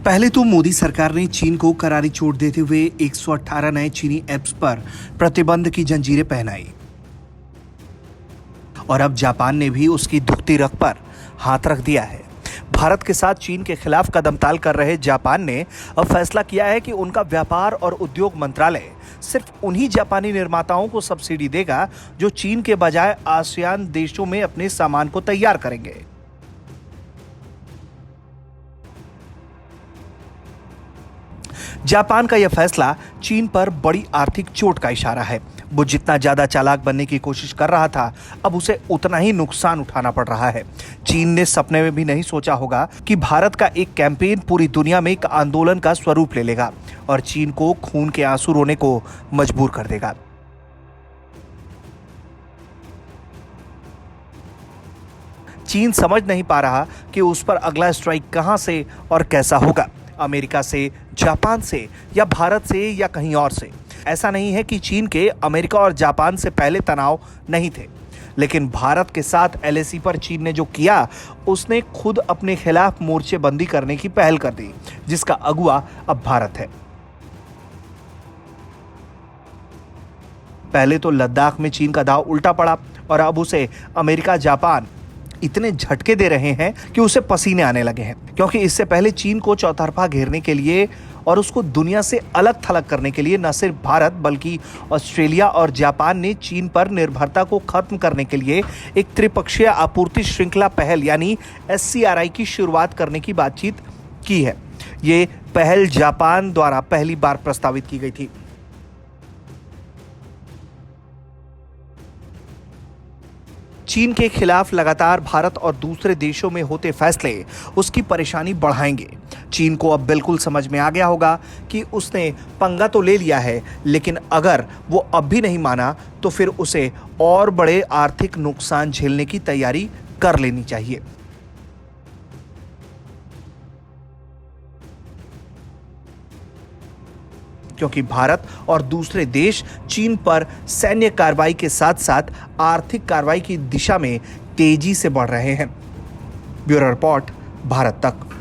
पहले तो मोदी सरकार ने चीन को करारी चोट देते हुए 118 नए चीनी ऐप्स पर प्रतिबंध की जंजीरें पहनाई और अब जापान ने भी उसकी दुखती रग पर हाथ रख दिया है। भारत के साथ चीन के खिलाफ कदमताल कर रहे जापान ने अब फैसला किया है कि उनका व्यापार और उद्योग मंत्रालय सिर्फ उन्हीं जापानी निर्माताओं को सब्सिडी देगा जो चीन के बजाय आसियान देशों में अपने सामान को तैयार करेंगे। जापान का यह फैसला चीन पर बड़ी आर्थिक चोट का इशारा है। वो जितना ज्यादा चालाक बनने की कोशिश कर रहा था, अब उसे उतना ही नुकसान उठाना पड़ रहा है। चीन ने सपने में भी नहीं सोचा होगा कि भारत का एक कैंपेन पूरी दुनिया में एक आंदोलन का स्वरूप ले लेगा और चीन को खून के आंसू रोने को मजबूर कर देगा। चीन समझ नहीं पा रहा कि उस पर अगला स्ट्राइक कहां से और कैसा होगा, अमेरिका से, जापान से या भारत से या कहीं और से। ऐसा नहीं है कि चीन के अमेरिका और जापान से पहले तनाव नहीं थे, लेकिन भारत के साथ एलएसी पर चीन ने जो किया, उसने खुद अपने खिलाफ मोर्चेबंदी करने की पहल कर दी, जिसका अगुवा अब भारत है। पहले तो लद्दाख में चीन का दांव उल्टा पड़ा और अब उसे अमेरिका, जापान इतने झटके दे रहे हैं कि उसे पसीने आने लगे हैं, क्योंकि इससे पहले चीन को चौतरफा घेरने के लिए और उसको दुनिया से अलग थलग करने के लिए न सिर्फ भारत बल्कि ऑस्ट्रेलिया और जापान ने चीन पर निर्भरता को खत्म करने के लिए एक त्रिपक्षीय आपूर्ति श्रृंखला पहल यानी SCRI की शुरुआत करने की बातचीत की है। ये पहल जापान द्वारा पहली बार प्रस्तावित की गई थी। चीन के खिलाफ लगातार भारत और दूसरे देशों में होते फैसले उसकी परेशानी बढ़ाएंगे। चीन को अब बिल्कुल समझ में आ गया होगा कि उसने पंगा तो ले लिया है, लेकिन अगर वो अब भी नहीं माना तो फिर उसे और बड़े आर्थिक नुकसान झेलने की तैयारी कर लेनी चाहिए। क्योंकि भारत और दूसरे देश चीन पर सैन्य कार्रवाई के साथ साथ आर्थिक कार्रवाई की दिशा में तेजी से बढ़ रहे हैं। ब्यूरो रिपोर्ट, भारत तक।